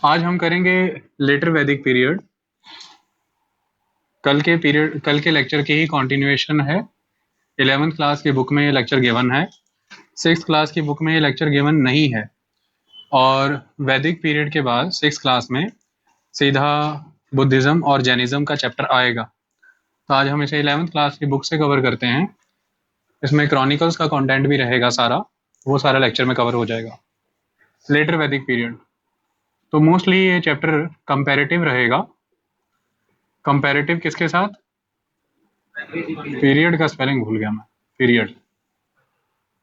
आज हम करेंगे लेटर वैदिक पीरियड। कल के लेक्चर की ही कंटिन्यूएशन है। 11th क्लास की बुक में ये लेक्चर गिवन है, 6th क्लास की बुक में ये लेक्चर गिवन नहीं है। और वैदिक पीरियड के बाद 6th क्लास में सीधा बुद्धिज़्म और जैनिज़्म का चैप्टर आएगा। तो आज हम इसे 11th क्लास की बुक से कवर करते हैं। इसमें क्रॉनिकल्स का कंटेंट भी रहेगा सारा, वो सारा लेक्चर में कवर हो जाएगा। लेटर वैदिक पीरियड तो मोस्टली ये चैप्टर कंपैरेटिव रहेगा। कंपैरेटिव किसके साथ? पीरियड का स्पेलिंग भूल गया मैं। पीरियड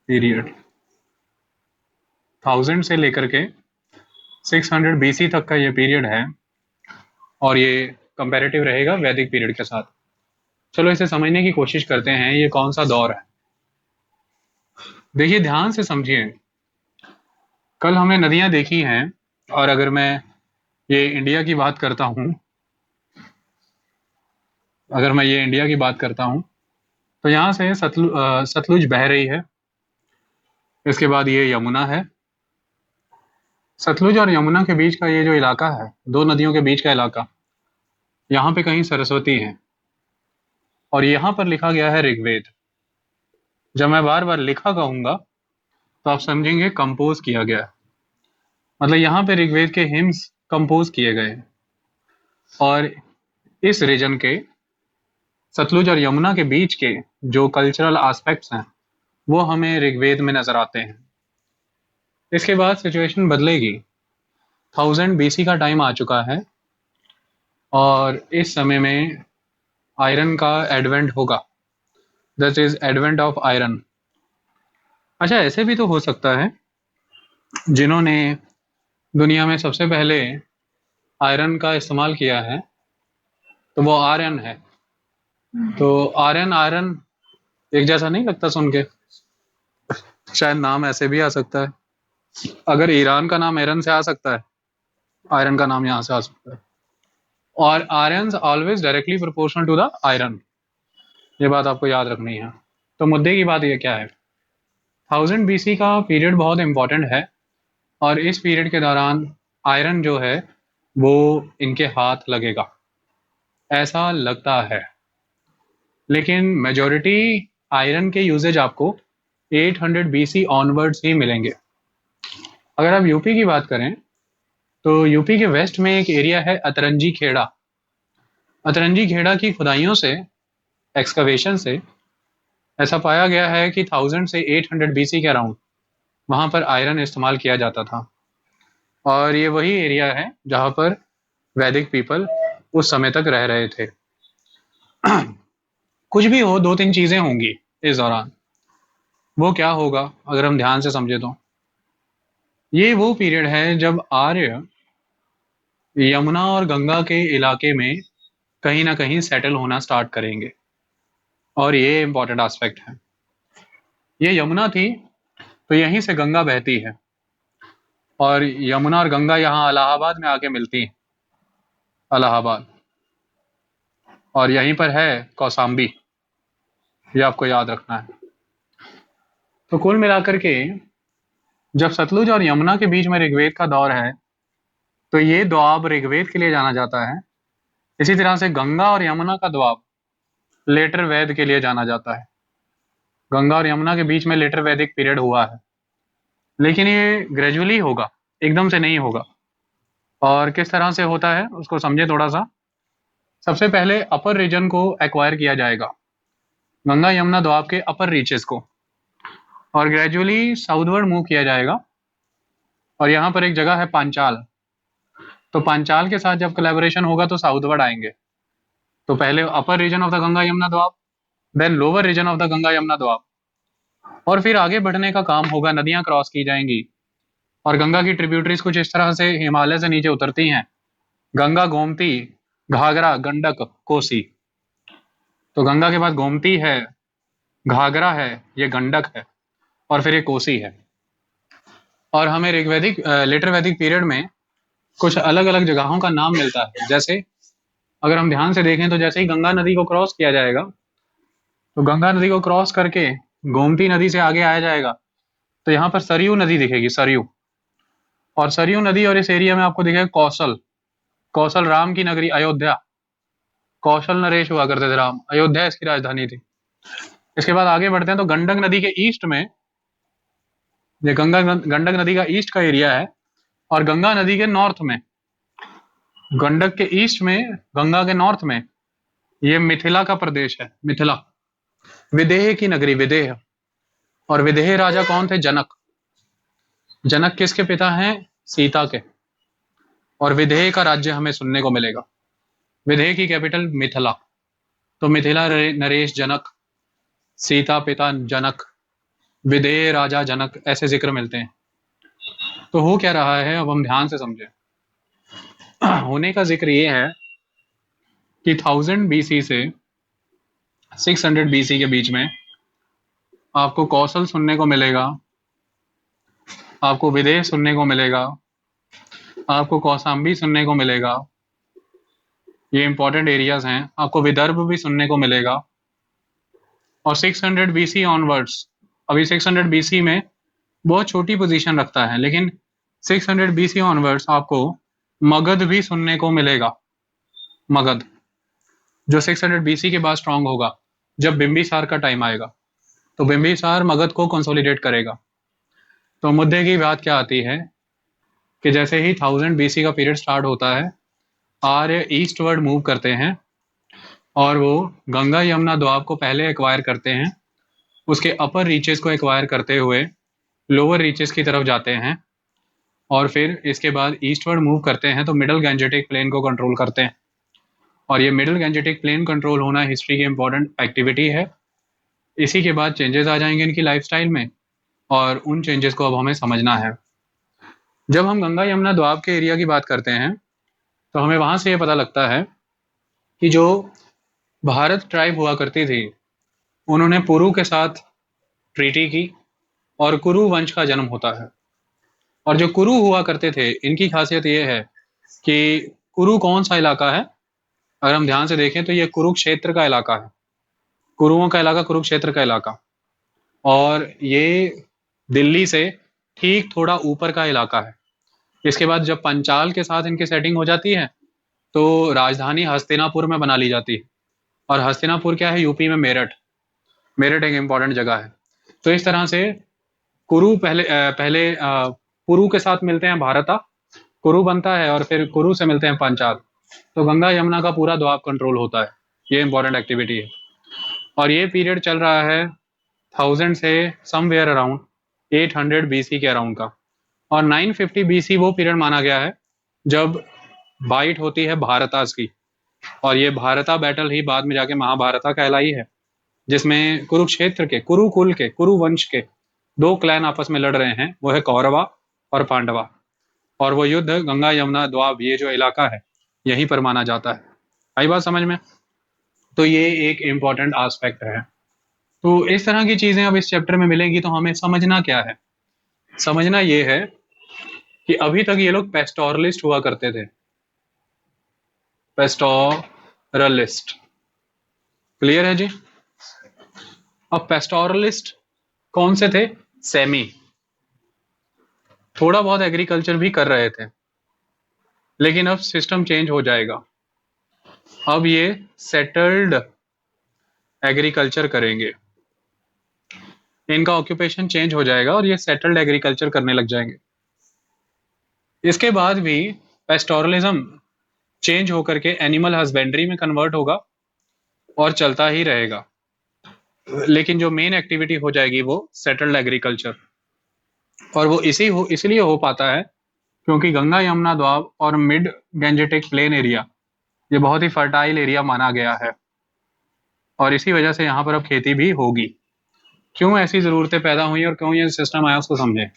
पीरियड 1000 से लेकर के 600 BC तक का ये पीरियड है और ये कंपैरेटिव रहेगा वैदिक पीरियड के साथ। चलो इसे समझने की कोशिश करते हैं, ये कौन सा दौर है। देखिए ध्यान से समझिए। कल हमने नदियां देखी हैं और अगर मैं ये इंडिया की बात करता हूँ, तो यहाँ से सतलुज बह रही है। इसके बाद ये यमुना है। सतलुज और यमुना के बीच का ये जो इलाका है, दो नदियों के बीच का इलाका, यहाँ पे कहीं सरस्वती है और यहाँ पर लिखा गया है ऋग्वेद। जब मैं बार बार लिखा कहूंगा तो आप समझेंगे कंपोज किया गया, मतलब यहाँ पे ऋग्वेद के हिम्स कंपोज किए गए हैं। और इस रीजन के सतलुज और यमुना के बीच के जो कल्चरल एस्पेक्ट्स हैं वो हमें ऋग्वेद में नजर आते हैं। इसके बाद सिचुएशन बदलेगी। 1000 BC का टाइम आ चुका है और इस समय में आयरन का एडवेंट होगा, that is advent of iron. अच्छा, ऐसे भी तो हो सकता है जिन्होंने दुनिया में सबसे पहले आयरन का इस्तेमाल किया है तो वो आर्यन है। तो आर्यन आयरन एक जैसा नहीं लगता सुन के, शायद नाम ऐसे भी आ सकता है। अगर ईरान का नाम आयरन से आ सकता है, आयरन का नाम यहाँ से आ सकता है। और iron always directly proportional to the iron, ये बात आपको याद रखनी है। तो मुद्दे की बात ये क्या है, 1000 BC का पीरियड बहुत इंपॉर्टेंट है और इस पीरियड के दौरान आयरन जो है वो इनके हाथ लगेगा, ऐसा लगता है। लेकिन मेजॉरिटी आयरन के यूजेज आपको 800 BC ऑनवर्ड्स ही मिलेंगे। अगर आप यूपी की बात करें तो यूपी के वेस्ट में एक एरिया है अतरंजी खेड़ा। अतरंजी खेड़ा की खुदाइयों से, एक्सकवेशन से ऐसा पाया गया है कि 1000 से 800 BC के अराउंड वहां पर आयरन इस्तेमाल किया जाता था। और ये वही एरिया है जहां पर वैदिक पीपल उस समय तक रह रहे थे। कुछ भी हो, दो तीन चीजें होंगी इस दौरान। वो क्या होगा अगर हम ध्यान से समझे तो ये वो पीरियड है जब आर्य यमुना और गंगा के इलाके में कहीं ना कहीं सेटल होना स्टार्ट करेंगे। और ये इंपॉर्टेंट एस्पेक्ट है। ये यमुना थी तो यहीं से गंगा बहती है और यमुना और गंगा यहाँ इलाहाबाद में आके मिलती हैं, इलाहाबाद। और यहीं पर है कौसाम्बी, ये आपको याद रखना है। तो कुल मिलाकर के जब सतलुज और यमुना के बीच में ऋग्वेद का दौर है तो ये दोआब ऋग्वेद के लिए जाना जाता है। इसी तरह से गंगा और यमुना का दोआब लेटर वैद के लिए जाना जाता है। गंगा और यमुना के बीच में लेटर वैदिक पीरियड हुआ है, लेकिन ये ग्रेजुअली होगा, एकदम से नहीं होगा। और किस तरह से होता है उसको समझे थोड़ा सा। सबसे पहले अपर रीजन को एक्वायर किया जाएगा, गंगा यमुना दोआब के अपर रीचेस को, और ग्रेजुअली साउथवर्ड मूव किया जाएगा। और यहाँ पर एक जगह है पांचाल, तो पांचाल के साथ जब कोलैबोरेशन होगा तो साउथवर्ड आएंगे। तो पहले upper region of the Ganga Yamuna Doab, then lower region of the Ganga Yamuna Doab, और फिर आगे बढ़ने का काम होगा। नदियां क्रॉस की जाएंगी और गंगा की ट्रिब्यूटरीज कुछ इस तरह से हिमालय से नीचे उतरती हैं, गंगा, गोमती, घाघरा, गंडक, कोसी। तो गंगा के बाद गोमती है, घाघरा है, ये गंडक है, और फिर ये कोसी है। और हमें ऋग्वैदिक लेटर वैदिक पीरियड में कुछ अलग अलग जगहों का नाम मिलता है। जैसे अगर हम ध्यान से देखें तो जैसे ही गंगा नदी को क्रॉस किया जाएगा तो गंगा नदी को क्रॉस करके गोमती नदी से आगे आया जाएगा तो यहाँ पर सरयू नदी दिखेगी, सरयू। और सरयू नदी और इस एरिया में आपको दिखेगा कौशल, कौशल राम की नगरी अयोध्या, कौशल नरेश हुआ करते थे राम, अयोध्या इसकी राजधानी थी। इसके बाद आगे बढ़ते हैं तो गंडक नदी के ईस्ट में, ये गंडक नदी का ईस्ट का एरिया है, और गंगा नदी के नॉर्थ में, गंडक के ईस्ट में, गंगा के नॉर्थ में ये मिथिला का प्रदेश है, मिथिला, विदेह की नगरी विदेह। और विदेह राजा कौन थे? जनक। जनक किसके पिता हैं? सीता के। और विदेह का राज्य हमें सुनने को मिलेगा। विदेह की कैपिटल मिथिला। तो मिथिला नरेश जनक, सीता पिता जनक, विदेह राजा जनक, ऐसे जिक्र मिलते हैं। तो हो क्या रहा है, अब हम ध्यान से समझें। होने का जिक्र ये है कि 1000 BC से 600 BC के बीच में आपको कौशल सुनने को मिलेगा, आपको विदेह सुनने को मिलेगा, आपको कौशाम्बी सुनने को मिलेगा, ये इंपॉर्टेंट एरियाज हैं। आपको विदर्भ भी सुनने को मिलेगा। और 600 BC ऑनवर्ड्स, अभी 600 BC में बहुत छोटी पोजीशन रखता है, लेकिन 600 BC ऑनवर्ड्स आपको मगध भी सुनने को मिलेगा। मगध जो 600 BC के बाद स्ट्रांग होगा, जब बिंबिसार का टाइम आएगा तो बिंबिसार मगध को कंसोलिडेट करेगा। तो मुद्दे की बात क्या आती है कि जैसे ही 1000 BC का पीरियड स्टार्ट होता है, आर्य ईस्टवर्ड मूव करते हैं और वो गंगा यमुना द्वाब को पहले एक्वायर करते हैं, उसके अपर रीचेस को एक्वायर करते हुए लोअर रीचेस की तरफ जाते हैं, और फिर इसके बाद ईस्टवर्ड मूव करते हैं तो मिडल गैंजेटिक प्लेन को कंट्रोल करते हैं। और ये मिडल गैंजेटिक प्लेन कंट्रोल होना हिस्ट्री की इंपॉर्टेंट एक्टिविटी है। इसी के बाद चेंजेस आ जाएंगे इनकी लाइफस्टाइल में, और उन चेंजेस को अब हमें समझना है। जब हम गंगा यमुना द्वाब के एरिया की बात करते हैं तो हमें वहां से ये पता लगता है कि जो भारत ट्राइब हुआ करती थी, उन्होंने पुरु के साथ ट्रीटी की और कुरु वंश का जन्म होता है। और जो कुरु हुआ करते थे, इनकी खासियत ये है कि कुरु कौन सा इलाका है, अगर हम ध्यान से देखें तो ये कुरुक्षेत्र का इलाका है, कुरुओं का इलाका, कुरुक्षेत्र का इलाका। और ये दिल्ली से ठीक थोड़ा ऊपर का इलाका है। इसके बाद जब पंचाल के साथ इनकी सेटिंग हो जाती है तो राजधानी हस्तिनापुर में बना ली जाती है। और हस्तिनापुर क्या है? यूपी में मेरठ, मेरठ एक इंपॉर्टेंट जगह है। तो इस तरह से कुरु पहले कुरु के साथ मिलते हैं भारता, कुरु बनता है, और फिर कुरु से मिलते हैं पंचाल। तो गंगा यमुना का पूरा द्वाब कंट्रोल होता है, ये इंपॉर्टेंट एक्टिविटी है। और ये पीरियड चल रहा है 1000 से समवेयर अराउंड 800 BC के अराउंड का। और 950 BC वो पीरियड माना गया है जब बाइट होती है भारतास की, और ये भारता बैटल ही बाद में जाके महाभारता कहलाई है, जिसमें कुरुक्षेत्र के, कुरुकुल के, कुरु वंश के 2 क्लैन आपस में लड़ रहे हैं, वो है कौरवा और पांडवा। और वो युद्ध गंगा यमुना द्वाब, ये जो इलाका है, यहीं पर माना जाता है। आई बात समझ में? तो ये एक इंपॉर्टेंट एस्पेक्ट है। तो इस तरह की चीजें अब इस चैप्टर में मिलेंगी, तो हमें समझना क्या है? समझना ये है कि अभी तक ये लोग पेस्टोरलिस्ट हुआ करते थे, पेस्टोरलिस्ट, क्लियर है जी? अब पेस्टोरलिस्ट कौन से थे? सेमी, थोड़ा बहुत एग्रीकल्चर भी कर रहे थे, लेकिन अब सिस्टम चेंज हो जाएगा। अब ये सेटल्ड एग्रीकल्चर करेंगे, इनका ऑक्यूपेशन चेंज हो जाएगा और ये सेटल्ड एग्रीकल्चर करने लग जाएंगे। इसके बाद भी पेस्टोरलिज्म चेंज होकर के एनिमल हस्बेंड्री में कन्वर्ट होगा और चलता ही रहेगा, लेकिन जो मेन एक्टिविटी हो जाएगी वो सेटल्ड एग्रीकल्चर। और वो इसलिए हो पाता है क्योंकि गंगा यमुना द्वाब और मिड गैंजेटिक प्लेन एरिया ये बहुत ही फर्टाइल एरिया माना गया है, और इसी वजह से यहाँ पर अब खेती भी होगी। क्यों ऐसी जरूरतें पैदा हुई और क्यों ये सिस्टम आया, उसको समझे।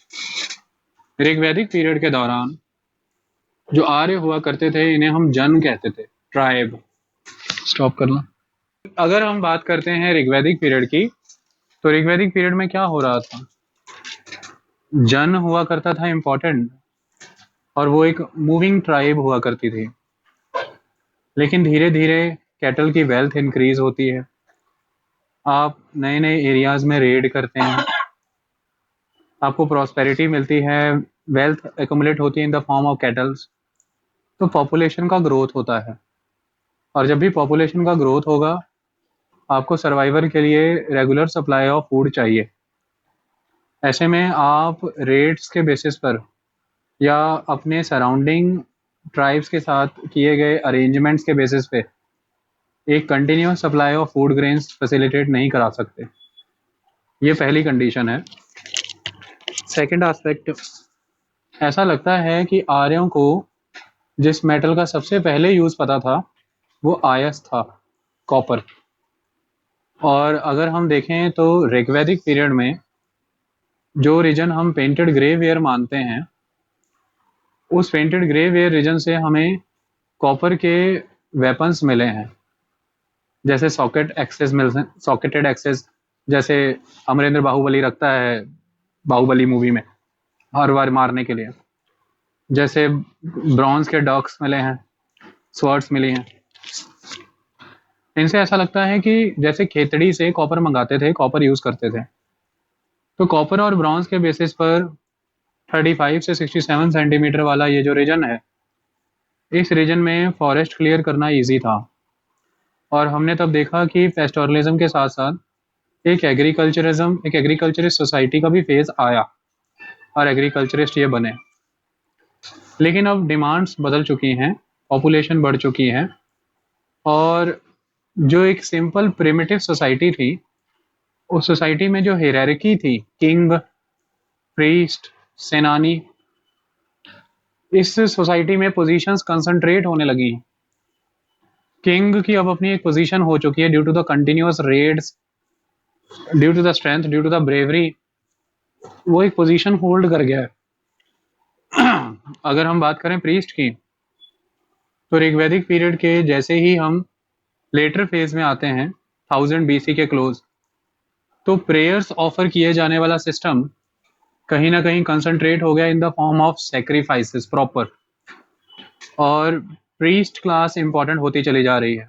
ऋग्वैदिक पीरियड के दौरान जो आर्य हुआ करते थे, इन्हें हम जन कहते थे, ट्राइब। स्टॉप करना। अगर हम बात करते हैं ऋग्वैदिक पीरियड की, तो ऋग्वैदिक पीरियड में क्या हो रहा था? जन हुआ करता था इंपॉर्टेंट, और वो एक मूविंग ट्राइब हुआ करती थी। लेकिन धीरे धीरे कैटल की वेल्थ इंक्रीज होती है, आप नए नए एरियाज में रेड करते हैं, आपको प्रॉस्पेरिटी मिलती है, वेल्थ एक्यूमुलेट होती है in the form of kettles, तो पॉपुलेशन का ग्रोथ होता है। और जब भी पॉपुलेशन का ग्रोथ होगा, आपको सर्वाइवल के लिए रेगुलर सप्लाई ऑफ फूड चाहिए। ऐसे में आप रेट्स के बेसिस पर या अपने सराउंडिंग ट्राइब्स के साथ किए गए अरेंजमेंट्स के बेसिस पे एक continuous supply of food grains facilitate नहीं करा सकते। ये पहली कंडीशन है। सेकंड एस्पेक्ट, ऐसा लगता है कि आर्यों को जिस मेटल का सबसे पहले यूज़ पता था वो आयस था, कॉपर। और अगर हम देखें तो ऋग्वैदिक पीरियड में जो रीजन हम पेंटेड ग्रे वेयर मानते हैं, उस पेंटेड ग्रे वेयर रीजन से हमें कॉपर के वेपन्स मिले हैं, जैसे सॉकेटेड एक्सेस, जैसे अमरेंद्र बाहुबली रखता है बाहुबली मूवी में हर बार मारने के लिए। जैसे ब्रॉन्ज के डॉक्स मिले हैं, स्वर्ड्स मिली हैं। इनसे ऐसा लगता है कि जैसे खेतड़ी से कॉपर मंगाते थे, कॉपर यूज़ करते थे, तो कॉपर और ब्रॉन्ज के बेसिस पर 35 से 67 सेंटीमीटर वाला ये जो रीजन है, इस रीजन में फॉरेस्ट क्लियर करना इजी था। और हमने तब देखा कि पेस्टोरलिज्म के साथ साथ एक एग्रीकल्चरिस्ट सोसाइटी का भी फेज आया और एग्रीकल्चरिस्ट ये बने। लेकिन अब डिमांड्स बदल चुकी हैं, पॉपुलेशन बढ़ चुकी है, और जो एक सिंपल प्रिमिटिव सोसाइटी थी, उस सोसाइटी में जो हायरार्की थी, किंग, प्रीस्ट, सेनानी, इस सोसाइटी में पोजीशंस कंसंट्रेट होने लगी। किंग की अब अपनी एक पोजीशन हो चुकी है due to the continuous raids, due to the strength, due to the bravery, वो एक पोजीशन होल्ड कर गया है। अगर हम बात करें प्रीस्ट की, तो ऋग्वैदिक पीरियड के जैसे ही हम लेटर फेज में आते हैं 1000 BC के क्लोज, तो प्रेयर्स ऑफर किए जाने वाला सिस्टम कहीं ना कहीं कंसंट्रेट हो गया in the form of sacrifices proper, और प्रीस्ट क्लास इंपॉर्टेंट होती चली जा रही है।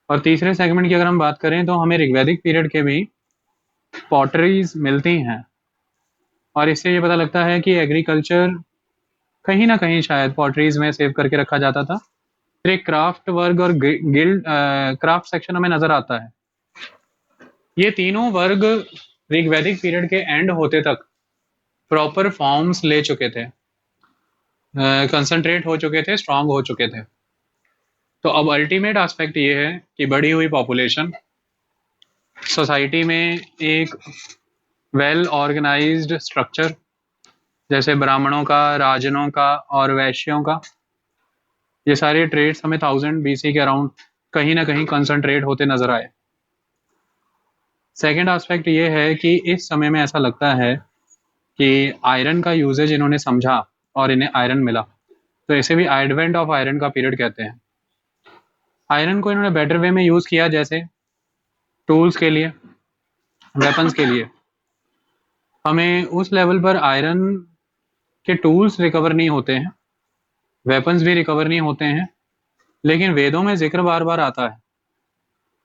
और तीसरे सेगमेंट की अगर हम बात करें तो हमें ऋग्वैदिक पीरियड के भी पॉटरीज मिलती हैं, और इससे ये पता लगता है कि एग्रीकल्चर कहीं ना कहीं शायद पॉटरीज में सेव करके रखा जाता था। फिर एक क्राफ्ट वर्ग और गिल्ड क्राफ्ट सेक्शन हमें नजर आता है। ये तीनों वर्ग ऋग्वैदिक पीरियड के एंड होते तक प्रॉपर फॉर्म्स ले चुके थे, कंसंट्रेट हो चुके थे, स्ट्रांग हो चुके थे। तो अब अल्टीमेट एस्पेक्ट ये है कि बढ़ी हुई पॉपुलेशन, सोसाइटी में एक वेल ऑर्गेनाइज्ड स्ट्रक्चर, जैसे ब्राह्मणों का, राजनों का और वैश्यों का, ये सारे ट्रेड्स हमें 1000 BC के अराउंड कहीं ना कहीं कंसंट्रेट होते नजर आए। सेकेंड एस्पेक्ट ये है कि इस समय में ऐसा लगता है कि आयरन का यूजेज इन्होंने समझा और इन्हें आयरन मिला, तो इसे भी एडवेंट ऑफ आयरन का पीरियड कहते हैं। आयरन को इन्होंने बेटर वे में यूज़ किया, जैसे टूल्स के लिए, वेपन्स के लिए। हमें उस लेवल पर आयरन के टूल्स रिकवर नहीं होते हैं, वेपन्स भी रिकवर नहीं होते हैं, लेकिन वेदों में जिक्र बार बार आता है,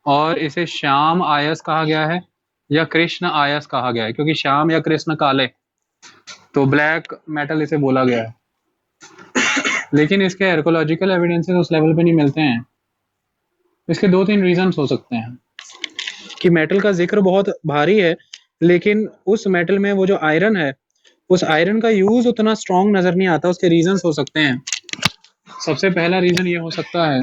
और इसे श्याम आयस कहा गया है या कृष्ण आयस कहा गया है, क्योंकि श्याम या कृष्ण काले, तो ब्लैक मेटल इसे बोला गया है। लेकिन इसके आर्कोलॉजिकल एविडेंसेस उस लेवल पे नहीं मिलते हैं। इसके 2-3 रीजंस हो सकते हैं कि मेटल का जिक्र बहुत भारी है, लेकिन उस मेटल में वो जो आयरन है, उस आयरन का यूज उतना स्ट्रॉन्ग नजर नहीं आता। उसके रीजंस हो सकते हैं। सबसे पहला रीजन ये हो सकता है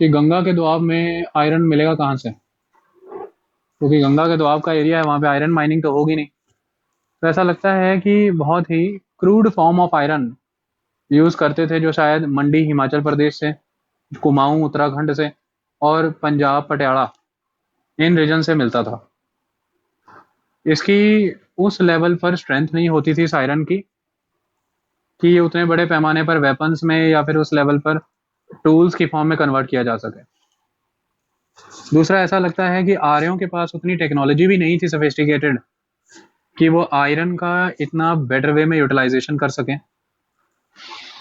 कि गंगा के दोआब में आयरन मिलेगा कहाँ से, क्योंकि गंगा के दोआब का एरिया है, वहाँ पे आयरन माइनिंग तो होगी नहीं। तो ऐसा लगता है कि बहुत ही crude form of iron use करते थे, जो शायद मंडी हिमाचल प्रदेश से, कुमाऊं उत्तराखंड से, और पंजाब पटियाला, इन रीजन से मिलता था। इसकी उस लेवल पर स्ट्रेंथ नहीं होती थी इस आयरन की कि ये उतने बड़े पैमाने पर वेपन्स में या फिर उस लेवल पर टूल्स की फॉर्म में कन्वर्ट किया जा सके। दूसरा, ऐसा लगता है कि आर्यों के पास उतनी टेक्नोलॉजी भी नहीं थी सोफिस्टिकेटेड कि वो आयरन का इतना बेटर वे में यूटिलाइजेशन कर सकें।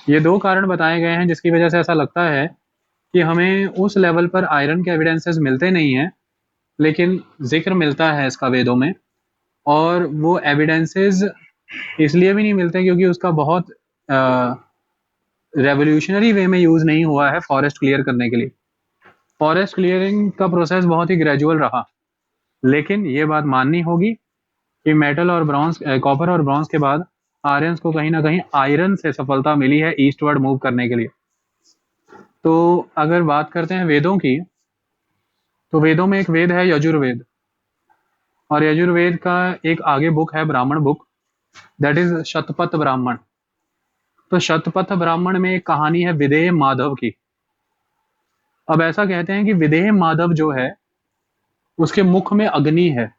ये 2 कारण बताए गए हैं जिसकी वजह से ऐसा लगता है कि हमें उस लेवल पर आयरन के एविडेंसेस मिलते नहीं हैं, लेकिन जिक्र मिलता है इसका वेदों में, और वो एविडेंसेस इसलिए भी नहीं मिलते क्योंकि उसका बहुत रेवोल्यूशनरी वे में यूज़ नहीं हुआ है फॉरेस्ट क्लियर करने के लिए। फॉरेस्ट क्लियरिंग का प्रोसेस बहुत ही ग्रेजुअल रहा, लेकिन ये बात माननी होगी कि मेटल और ब्रॉन्ज, कॉपर और ब्रॉन्ज के बाद आर्यंस को कहीं ना कहीं आयरन से सफलता मिली है ईस्टवर्ड मूव करने के लिए। तो अगर बात करते हैं वेदों की, तो वेदों में एक वेद है यजुर्वेद, और यजुर्वेद का एक आगे बुक है ब्राह्मण book, that is Shatapatha Brahmana. तो शतपथ ब्राह्मण में एक कहानी है विदेह माधव की। अब ऐसा कहते हैं कि विदेह माधव जो है उसके मुख में अग्नि है,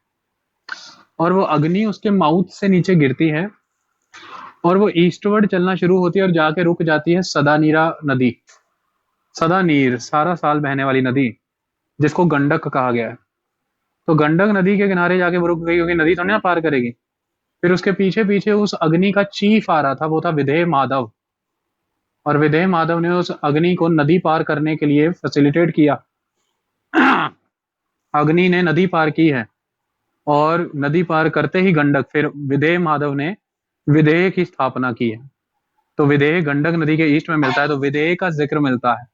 और वो अग्नि उसके माउथ से नीचे गिरती है और वो ईस्टवर्ड चलना शुरू होती है और जाके रुक जाती है सदानीरा नदी। सदानीर सारा साल बहने वाली नदी, जिसको गंडक कहा गया है। तो गंडक नदी के किनारे जाके वो रुक गई, क्योंकि नदी थोड़ी ना पार करेगी। फिर उसके पीछे पीछे उस अग्नि का चीफ आ रहा था, वो था विदेह माधव, और विदेह माधव ने उस अग्नि को नदी पार करने के लिए फैसिलिटेट किया। अग्नि ने नदी पार की है, और नदी पार करते ही गंडक, फिर विदेह माधव ने विदेह की स्थापना की है। तो विदेह गंडक नदी के ईस्ट में मिलता है, तो विदेह का जिक्र मिलता है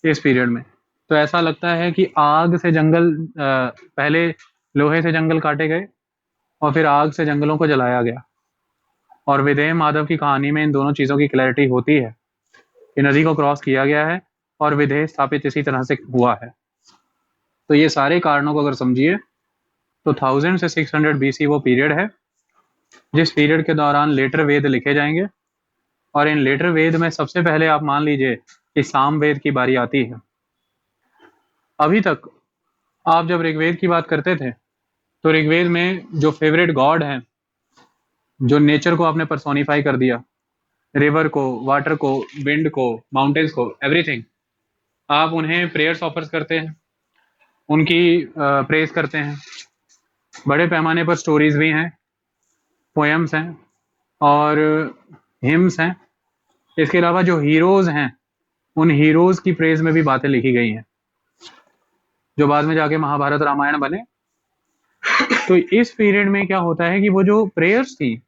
इस पीरियड में। तो ऐसा लगता है कि आग से जंगल, पहले लोहे से जंगल काटे गए और फिर आग से जंगलों को जलाया गया। और विदेह माधव की कहानी में इन दोनों चीज़ों की क्लैरिटी होती है कि नदी को क्रॉस किया गया है और विदेह स्थापित इसी तरह से हुआ है। तो ये सारे कारणों को अगर समझिए तो 1000 से 600 BC वो पीरियड है जिस पीरियड के दौरान लेटर वेद लिखे जाएंगे। और इन लेटर वेद में सबसे पहले आप मान लीजिए कि साम वेद की बारी आती है। अभी तक आप जब ऋग्वेद की बात करते थे तो ऋग्वेद में जो फेवरेट गॉड हैं, जो नेचर को आपने पर्सोनिफाई कर दिया, रिवर को, वाटर को, विंड को, माउंटेन्स को, एवरीथिंग, आप उन्हें प्रेयर्स ऑफर्स करते हैं, उनकी प्रेज करते हैं। बड़े पैमाने पर स्टोरीज भी हैं, पोएम्स हैं और हिम्स हैं। इसके अलावा जो हीरोज हैं उन हीरोज की प्रेज में भी बातें लिखी गई हैं, जो बाद में जाके महाभारत रामायण बने। तो इस पीरियड में क्या होता है कि वो जो प्रेयर्स थी,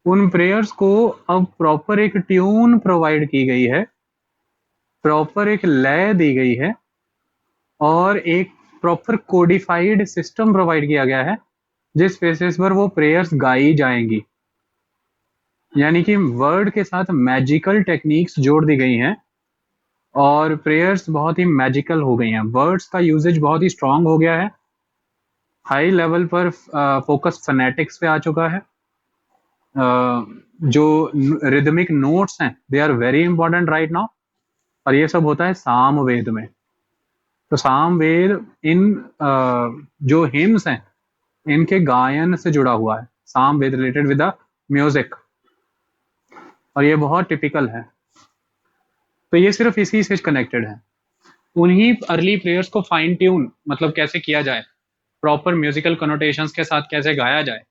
उन प्रेयर्स को अब प्रॉपर एक ट्यून प्रोवाइड की गई है, प्रॉपर एक लय दी गई है, और एक प्रॉपर कोडिफाइड सिस्टम प्रोवाइड किया गया है जिस बेसिस पर वो प्रेयर्स गाई जाएंगी। यानी कि वर्ड के साथ मैजिकल टेक्निक्स जोड़ दी गई हैं और प्रेयर्स बहुत ही मैजिकल हो गई हैं। वर्ड्स का यूजेज बहुत ही स्ट्रांग हो गया है, हाई लेवल पर फोकस फनेटिक्स पे आ चुका है। जो रिदमिक नोट्स हैं they are very important right now, और ये सब होता है साम वेद में। तो साम वेद इन जो हिम्स हैं इनके गायन से जुड़ा हुआ है, साम वेद रिलेटेड विद द म्यूजिक, और ये बहुत टिपिकल है। तो ये सिर्फ इसी से कनेक्टेड है। उन्हीं अर्ली प्लेयर्स को फाइन ट्यून, मतलब कैसे किया जाए, प्रॉपर म्यूजिकल कनोटेशंस के साथ कैसे गाया जाए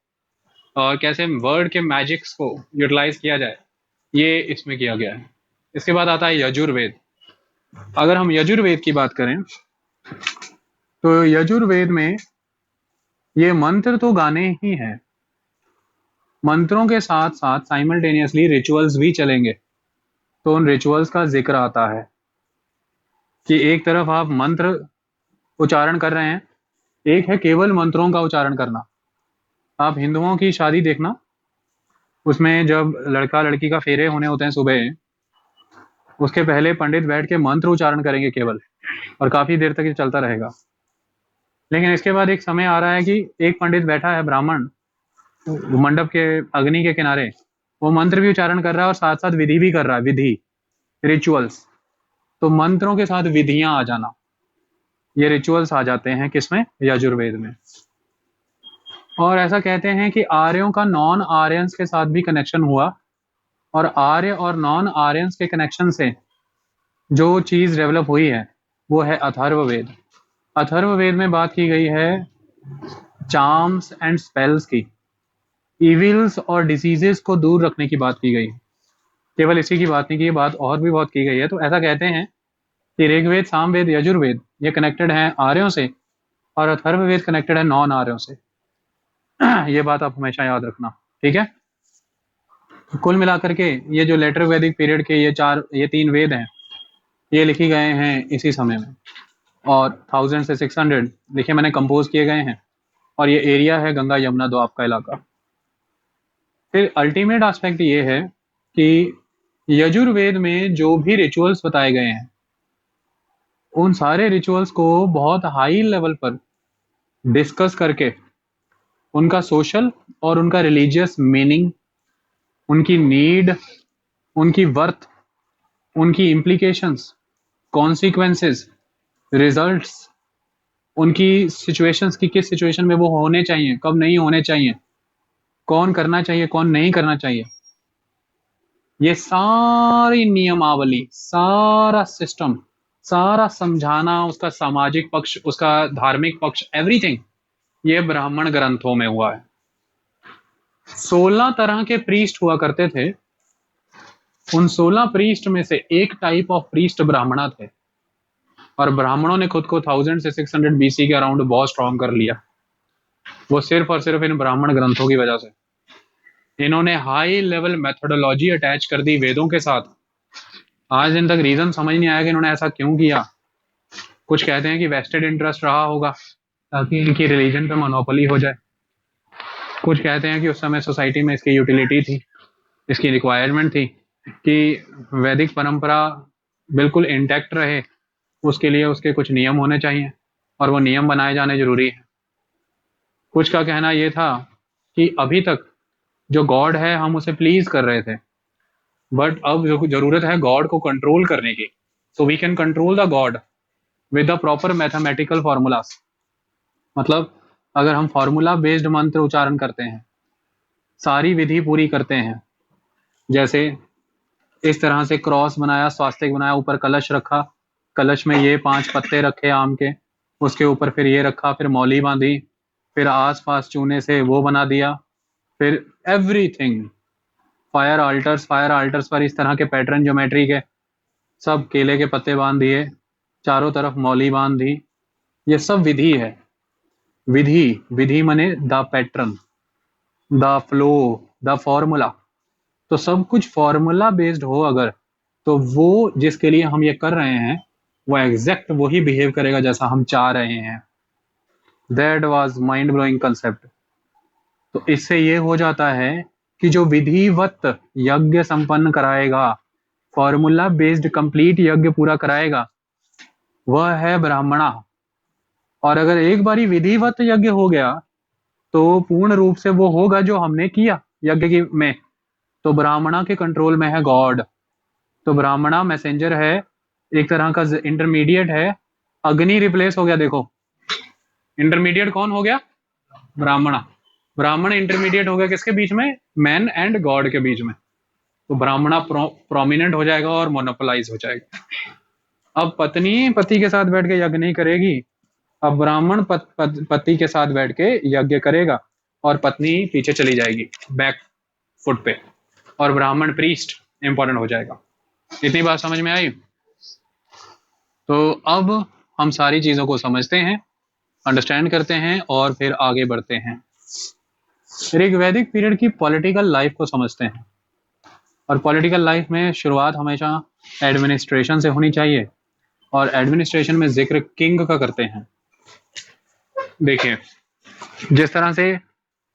और कैसे वर्ड के मैजिक्स को यूटिलाइज किया जाए, ये इसमें किया गया है। इसके बाद आता है यजुर्वेद। अगर हम यजुर्वेद की बात करें तो यजुर्वेद में ये मंत्र तो गाने ही हैं, मंत्रों के साथ साथ साइमल्टेनियसली रिचुअल्स भी चलेंगे। तो उन रिचुअल्स का जिक्र आता है कि एक तरफ आप मंत्र उच्चारण कर रहे हैं, एक है केवल मंत्रों का उच्चारण करना। आप हिंदुओं की शादी देखना, उसमें जब लड़का लड़की का फेरे होने होते हैं सुबह, उसके पहले पंडित बैठ के मंत्र उच्चारण करेंगे केवल, और काफी देर तक ये चलता रहेगा। लेकिन इसके बाद एक समय आ रहा है कि एक पंडित बैठा है ब्राह्मण मंडप के अग्नि के किनारे, वो मंत्र भी उच्चारण कर रहा है और साथ साथ विधि भी कर रहा है, विधि, रिचुअल्स। तो मंत्रों के साथ विधियां आ जाना, ये रिचुअल्स आ जाते हैं किसमें, यजुर्वेद में। और ऐसा कहते हैं कि आर्यों का नॉन आर्यंस के साथ भी कनेक्शन हुआ, और आर्य और नॉन आर्यंस के कनेक्शन से जो चीज डेवलप हुई है वो है अथर्ववेद। अथर्ववेद में बात की गई है चार्म्स एंड स्पेल्स की, इविल्स और डिसीजेस को दूर रखने की बात की गई। केवल इसी की बात नहीं की, ये बात और भी बहुत की गई है। तो ऐसा कहते हैं कि ऋग्वेद, सामवेद, यजुर्वेद ये कनेक्टेड हैं आर्यों से, और अथर्ववेद कनेक्टेड है नॉन आर्यों से। ये बात आप हमेशा याद रखना। ठीक है। कुल मिलाकर के ये जो लेटर वैदिक पीरियड के ये 3 वेद हैं, ये लिखे गए हैं इसी समय में, और 1000 से 600 देखिए मैंने कंपोज किए गए हैं, और ये एरिया है गंगा यमुना दोआब का इलाका। फिर अल्टीमेट एस्पेक्ट ये है कि यजुर्वेद में जो भी रिचुअल्स बताए गए हैं, उन सारे रिचुअल्स को बहुत हाई लेवल पर डिस्कस करके उनका सोशल और उनका रिलीजियस मीनिंग, उनकी नीड, उनकी वर्थ, उनकी इम्प्लीकेशंस, कॉन्सिक्वेंसेस, रिजल्ट्स, उनकी सिचुएशंस की किस सिचुएशन में वो होने चाहिए, कब नहीं होने चाहिए, कौन करना चाहिए कौन नहीं करना चाहिए, ये सारी नियमावली, सारा सिस्टम, सारा समझाना, उसका सामाजिक पक्ष, उसका धार्मिक पक्ष, एवरीथिंग ये ब्राह्मण ग्रंथों में हुआ है। 16 तरह के प्रीस्ट हुआ करते थे। उन 16 प्रीस्ट में से एक टाइप ऑफ प्रीस्ट ब्राह्मणा थे, और ब्राह्मणों ने खुद को 1000 से 600 बीसी के अराउंड बहुत स्ट्रॉन्ग कर लिया। वो सिर्फ और सिर्फ इन ब्राह्मण ग्रंथों की वजह से। इन्होंने हाई लेवल मेथोडोलॉजी अटैच कर दी वेदों के साथ। आज दिन तक रीजन समझ नहीं आया कि इन्होंने ऐसा क्यों किया। कुछ कहते हैं कि वेस्टेड इंटरेस्ट रहा होगा ताकि इनकी रिलीजन पे मोनोपोली हो जाए। कुछ कहते हैं कि उस समय सोसाइटी में इसकी यूटिलिटी थी, इसकी रिक्वायरमेंट थी कि वैदिक परंपरा बिल्कुल इंटैक्ट रहे, उसके लिए उसके कुछ नियम होने चाहिए और वो नियम बनाए जाने जरूरी है। कुछ का कहना ये था कि अभी तक जो गॉड है हम उसे प्लीज कर रहे थे, बट अब जो जरूरत है गॉड को कंट्रोल करने की, so we can control the god with the proper mathematical formulas. मतलब अगर हम फॉर्मूला बेस्ड मंत्र उच्चारण करते हैं, सारी विधि पूरी करते हैं, जैसे इस तरह से क्रॉस बनाया, स्वास्तिक बनाया, ऊपर कलश रखा, कलश में ये 5 पत्ते रखे आम के, उसके ऊपर फिर ये रखा, फिर मौली बांधी, फिर आस पास चूने से वो बना दिया, फिर एवरीथिंग फायर आल्टर्स पर इस तरह के पैटर्न ज्योमेट्री के, सब केले के पत्ते बांध दिए, चारों तरफ मौली बांध दी। ये सब विधि है। विधि विधि माने the pattern, the flow, the formula. तो सब कुछ फॉर्मूला बेस्ड हो अगर, तो वो जिसके लिए हम ये कर रहे हैं वो एग्जैक्ट वही बिहेव करेगा जैसा हम चाह रहे हैं। That was mind blowing concept. तो इससे ये हो जाता है कि जो विधिवत यज्ञ संपन्न कराएगा, फॉर्मूला बेस्ड कंप्लीट यज्ञ पूरा कराएगा, वह है ब्राह्मणा। और अगर एक बारी विधिवत यज्ञ हो गया तो पूर्ण रूप से वो होगा जो हमने किया यज्ञ की में, तो ब्राह्मणा के कंट्रोल में है गॉड। तो ब्राह्मणा मैसेंजर है, एक तरह का इंटरमीडिएट है। अग्नि रिप्लेस हो गया, देखो इंटरमीडिएट कौन हो गया, ब्राह्मणा। ब्राह्मण इंटरमीडिएट हो गया किसके बीच में, मैन एंड गॉड के बीच में। तो ब्राह्मणा प्रोमिनेंट हो जाएगा और मोनोपोलाइज हो जाएगा। अब पत्नी पति के साथ बैठ के यज्ञ नहीं करेगी, अब ब्राह्मण पति के साथ बैठ के यज्ञ करेगा और पत्नी पीछे चली जाएगी बैक फुट पे, और ब्राह्मण प्रीस्ट इंपॉर्टेंट हो जाएगा। इतनी बात समझ में आई? तो अब हम सारी चीजों को समझते हैं, अंडरस्टैंड करते हैं और फिर आगे बढ़ते हैं। ऋग्वैदिक पीरियड की पॉलिटिकल लाइफ को समझते हैं। और पॉलिटिकल लाइफ में शुरुआत हमेशा एडमिनिस्ट्रेशन से होनी चाहिए, और एडमिनिस्ट्रेशन में जिक्र किंग का करते हैं। देखिए जिस तरह से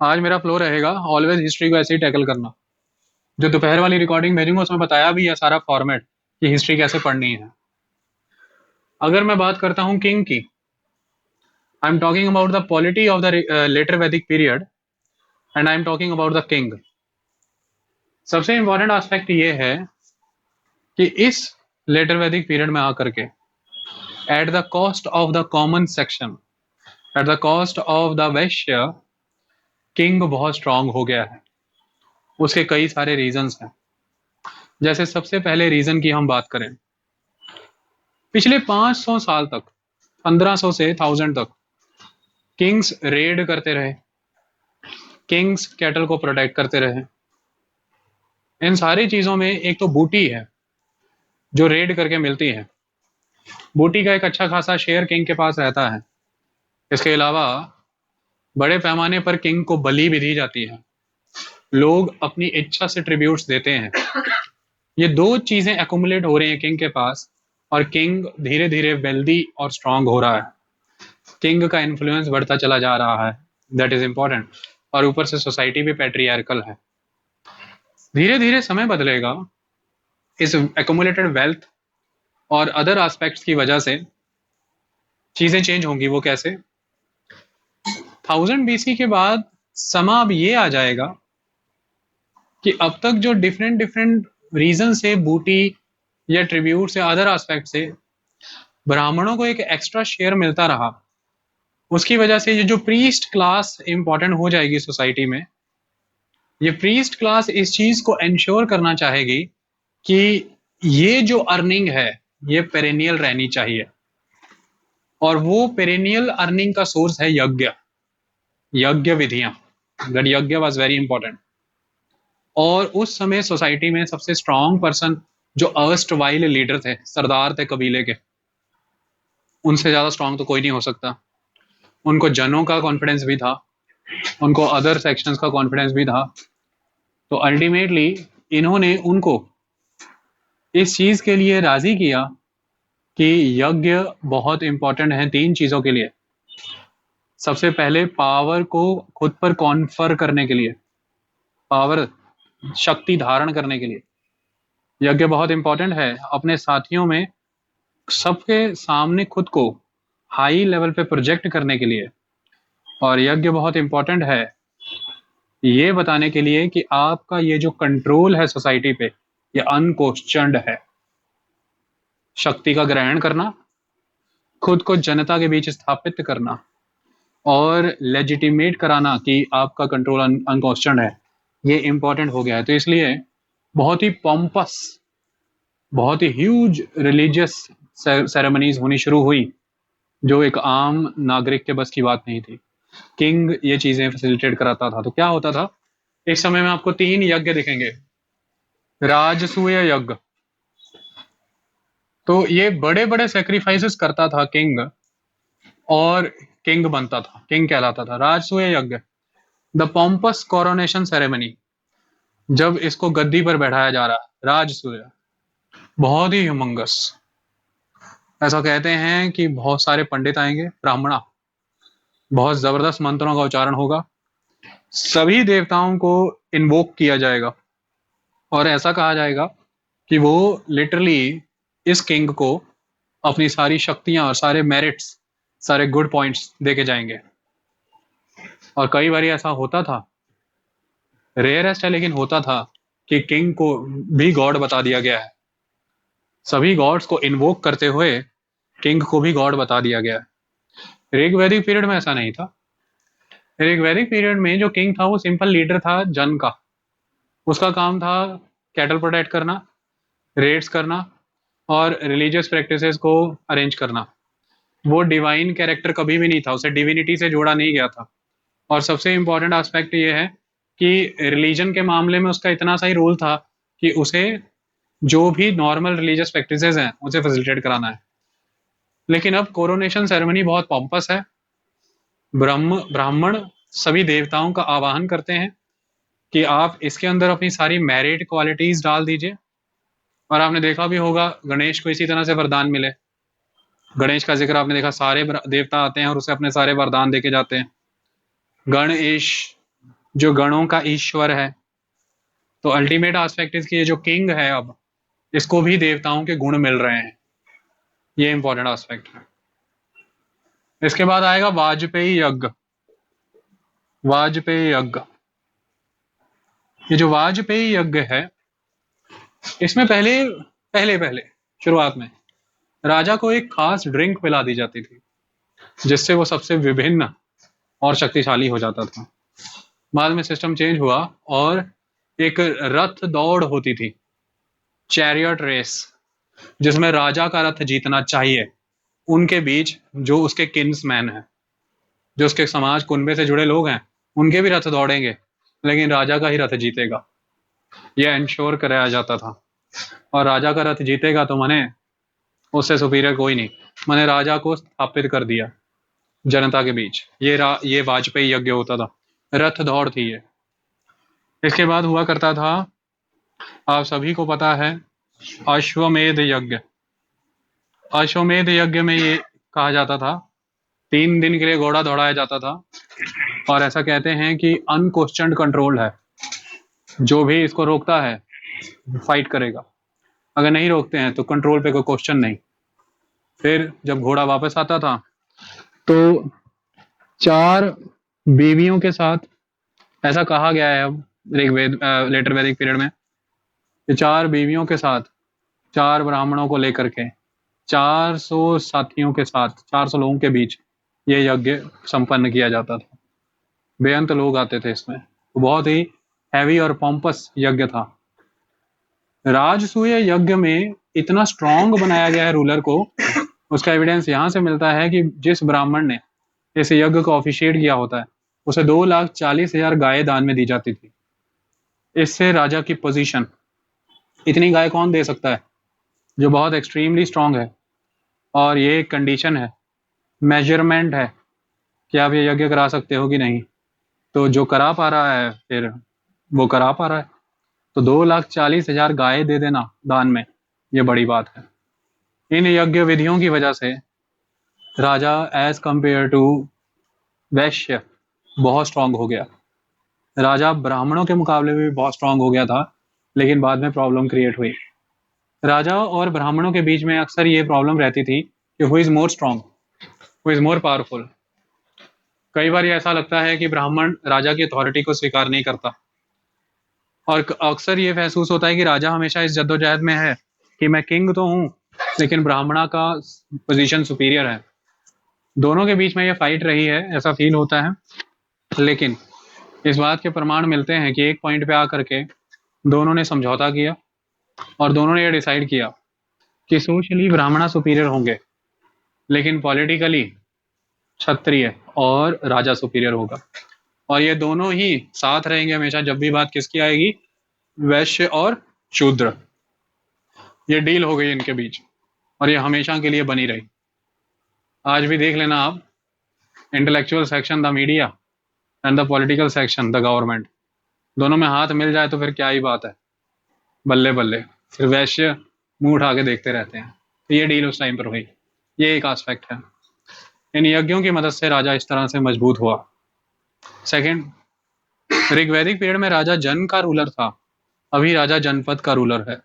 आज मेरा फ्लो रहेगा, ऑलवेज हिस्ट्री को ऐसे ही टैकल करना। जो दोपहर वाली रिकॉर्डिंग भेजूंगा उसमें बताया भी है सारा फॉर्मेट कि हिस्ट्री कैसे पढ़नी है। अगर मैं बात करता हूं किंग की, I am talking about the polity of the later Vedic period and I am talking about the king. सबसे इंपॉर्टेंट एस्पेक्ट ये है कि इस लेटर वैदिक पीरियड में आकर के at the cost of the common section, at the cost of the Vysya, king बहुत strong हो गया है। उसके कई सारे रीजंस हैं। जैसे सबसे पहले रीजन की हम बात करें, पिछले 500 साल तक, 1500 से 1000 तक किंग्स रेड करते रहे, किंग्स कैटल को प्रोटेक्ट करते रहे। इन सारी चीजों में एक तो बूटी है जो रेड करके मिलती है। बूटी का एक अच्छा खासा शेयर किंग के पास रहता है। इसके अलावा बड़े पैमाने पर किंग को बलि भी दी जाती है। लोग अपनी इच्छा से ट्रिब्यूट्स देते हैं। ये दो चीजें एक्यूमुलेट हो रही हैं किंग के पास, और किंग धीरे धीरे वेल्दी और स्ट्रांग हो रहा है। किंग का इन्फ्लुएंस बढ़ता चला जा रहा है, दैट इज इंपॉर्टेंट। और ऊपर से सोसाइटी भी पैट्रियार्कल है। धीरे धीरे समय बदलेगा, इस एक्यूमुलेटेड वेल्थ और अदर एस्पेक्ट्स की वजह से चीजें चेंज होंगी। वो कैसे? 1000 BC के बाद समा अब ये आ जाएगा कि अब तक जो डिफरेंट डिफरेंट रीजन से बूटी या ट्रिब्यूट या अदर एस्पेक्ट से ब्राह्मणों को एक एक्स्ट्रा शेयर मिलता रहा, उसकी वजह से ये जो प्रीस्ट क्लास इंपॉर्टेंट हो जाएगी सोसाइटी में। ये प्रीस्ट क्लास इस चीज को एंश्योर करना चाहेगी कि ये जो अर्निंग है ये पेरेनियल रहनी चाहिए, और वो पेरेनियल अर्निंग का सोर्स है यज्ञ, यज्ञ विधियां। दैट यज्ञ वाज वेरी इंपॉर्टेंट। और उस समय सोसाइटी में सबसे स्ट्रांग पर्सन जो अर्स्ट वाइल लीडर थे, सरदार थे कबीले के, उनसे ज्यादा स्ट्रांग तो कोई नहीं हो सकता। उनको जनों का कॉन्फिडेंस भी था, उनको अदर सेक्शंस का कॉन्फिडेंस भी था। तो अल्टीमेटली इन्होंने उनको इस चीज के लिए राजी किया कि यज्ञ बहुत इंपॉर्टेंट है 3 चीजों के लिए। सबसे पहले पावर को खुद पर कॉन्फर करने के लिए, पावर शक्ति धारण करने के लिए यज्ञ बहुत इंपॉर्टेंट है। अपने साथियों में सबके सामने खुद को हाई लेवल पे प्रोजेक्ट करने के लिए। और यज्ञ बहुत इंपॉर्टेंट है ये बताने के लिए कि आपका ये जो कंट्रोल है सोसाइटी पे, ये अनक्वेश्चन्ड है। शक्ति का ग्रहण करना, खुद को जनता के बीच स्थापित करना, और लेजिटिमेट कराना कि आपका कंट्रोल अनक्वेश्चन्ड है, ये इंपॉर्टेंट हो गया है। तो इसलिए बहुत ही पॉम्पस, बहुत ही ह्यूज रिलीजियस सेरेमनीज होनी शुरू हुई, जो एक आम नागरिक के बस की बात नहीं थी। किंग ये चीजें फैसिलिटेट कराता था। तो क्या होता था, इस समय में आपको 3 यज्ञ दिखेंगे। राजसूय यज्ञ, तो ये बड़े बड़े सेक्रीफाइसेस करता था किंग, और किंग बनता था, किंग कहलाता था। राजसूय यज्ञ, द पॉम्पस कोरोनेशन सेरेमनी, जब इसको गद्दी पर बैठाया जा रहा है। राजसूय बहुत ही ह्यूमंगस, ऐसा कहते हैं कि बहुत सारे पंडित आएंगे, ब्राह्मणा, बहुत जबरदस्त मंत्रों का उच्चारण होगा, सभी देवताओं को इन्वोक किया जाएगा, और ऐसा कहा जाएगा कि वो लिटरली इस किंग को अपनी सारी शक्तियां और सारे मेरिट्स, सारे गुड पॉइंट्स देके जाएंगे। और कई बार ऐसा होता था, रेयरेस्ट है लेकिन होता था, कि किंग को भी गॉड बता दिया गया है। सभी गॉड्स को इन्वोक करते हुए किंग को भी गॉड बता दिया गया है। ऋग्वैदिक पीरियड में ऐसा नहीं था। ऋग्वैदिक पीरियड में जो किंग था वो सिंपल लीडर था जन का। उसका काम था कैटल प्रोटेक्ट करना, रेड्स करना, और रिलीजियस प्रैक्टिसेस को अरेंज करना। वो डिवाइन कैरेक्टर कभी भी नहीं था, उसे डिविनिटी से जोड़ा नहीं गया था। और सबसे इंपॉर्टेंट एस्पेक्ट ये है कि रिलीजन के मामले में उसका इतना सा ही रोल था कि उसे जो भी नॉर्मल रिलीजियस प्रैक्टिसेस हैं उसे फैसिलिटेट कराना है। लेकिन अब कोरोनेशन सेरेमनी बहुत पॉम्पस है। ब्राह्मण सभी देवताओं का आवाहन करते हैं कि आप इसके अंदर अपनी सारी मेरिट क्वालिटीज डाल दीजिए। और आपने देखा भी होगा गणेश को इसी तरह से वरदान मिले। गणेश का जिक्र आपने देखा, सारे देवता आते हैं और उसे अपने सारे वरदान देके जाते हैं। गणेश जो गणों का ईश्वर है। तो अल्टीमेट एस्पेक्ट इसकी, ये जो किंग है अब, इसको भी देवताओं के गुण मिल रहे हैं। ये इंपॉर्टेंट एस्पेक्ट है। इसके बाद आएगा वाजपेयी यज्ञ। वाजपेयी यज्ञ, ये जो वाजपेयी यज्ञ है, इसमें पहले पहले पहले शुरुआत में राजा को एक खास ड्रिंक पिला दी जाती थी, जिससे वो सबसे विभिन्न और शक्तिशाली हो जाता था। बाद में सिस्टम चेंज हुआ और एक रथ दौड़ होती थी, चैरियट रेस, जिसमें राजा का रथ जीतना चाहिए। उनके बीच जो उसके किन्समैन हैं, जो उसके समाज कुनबे से जुड़े लोग हैं, उनके भी रथ दौड़ेंगे, लेकिन राजा का ही रथ जीतेगा, यह इंश्योर कराया जाता था। और राजा का रथ जीतेगा तो माने उससे सुपीरियर कोई नहीं, मैंने राजा को स्थापित कर दिया जनता के बीच। ये वाजपेयी यज्ञ होता था, रथ दौड़ थी ये। इसके बाद हुआ करता था, आप सभी को पता है, अश्वमेध यज्ञ। अश्वमेध यज्ञ में ये कहा जाता था, 3 दिन के लिए घोड़ा दौड़ाया जाता था, और ऐसा कहते हैं कि अनक्वेश्चनड कंट्रोल है, जो भी इसको रोकता है फाइट करेगा, अगर नहीं रोकते हैं तो कंट्रोल पे कोई क्वेश्चन नहीं। फिर जब घोड़ा वापस आता था तो 4 बीवियों के साथ, ऐसा कहा गया है अब ऋग्वेद लेटर वैदिक पीरियड में, कि 4 बीवियों के साथ, 4 ब्राह्मणों को लेकर के, 400 साथियों के साथ, 400 लोगों के बीच ये यज्ञ संपन्न किया जाता था। बेअंत लोग आते थे इसमें, बहुत ही हैवी और पॉम्पस यज्ञ था। राजसूय यज्ञ में इतना स्ट्रांग बनाया गया है रूलर को, उसका एविडेंस यहाँ से मिलता है कि जिस ब्राह्मण ने इस यज्ञ को ऑफिशिएट किया होता है, उसे 2,40,000 गाय दान में दी जाती थी। इससे राजा की पोजीशन, इतनी गाय कौन दे सकता है, जो बहुत एक्सट्रीमली स्ट्रांग है, और ये एक कंडीशन है, मेजरमेंट है कि आप ये यज्ञ करा सकते हो कि नहीं। तो जो करा पा रहा है फिर वो करा पा रहा है, तो 2,40,000 गाय दे देना दान में, ये बड़ी बात है। इन यज्ञ विधियों की वजह से राजा एज कंपेयर टू वैश्य बहुत स्ट्रांग हो गया। राजा ब्राह्मणों के मुकाबले में भी बहुत स्ट्रांग हो गया था, लेकिन बाद में प्रॉब्लम क्रिएट हुई। राजा और ब्राह्मणों के बीच में अक्सर ये प्रॉब्लम रहती थी कि who is more strong, who is more powerful. कई बार ये ऐसा लगता है कि ब्राह्मण राजा की अथॉरिटी को स्वीकार नहीं करता, और अक्सर ये महसूस होता है कि राजा हमेशा इस जद्दोजहद में है कि मैं किंग तो हूँ, लेकिन ब्राह्मणा का पोजीशन सुपीरियर है। दोनों के बीच में ये फाइट रही है, ऐसा फील होता है। लेकिन इस बात के प्रमाण मिलते हैं कि एक पॉइंट पे आकर के दोनों ने समझौता किया, और दोनों ने ये डिसाइड किया कि सोशली ब्राह्मणा सुपीरियर होंगे, लेकिन पॉलिटिकली क्षत्रिय और राजा सुपीरियर होगा। और ये दोनों ही साथ रहेंगे हमेशा, जब भी बात किसकी आएगी, वैश्य और शूद्र। ये डील हो गई इनके बीच, और ये हमेशा के लिए बनी रही। आज भी देख लेना आप, intellectual section the media and the political section the government, दोनों में हाथ मिल जाए तो फिर क्या ही बात है, बल्ले बल्ले। फिर वैश्य मुंह उठा के देखते रहते हैं। तो ये डील उस टाइम पर हुई, ये एक एस्पेक्ट है। इन यज्ञों की मदद से राजा इस तरह से मजबूत हुआ। सेकंड, ऋग्वैदिक पीरियड में राजा जन का रूलर था, अभी राजा जनपद का रूलर है।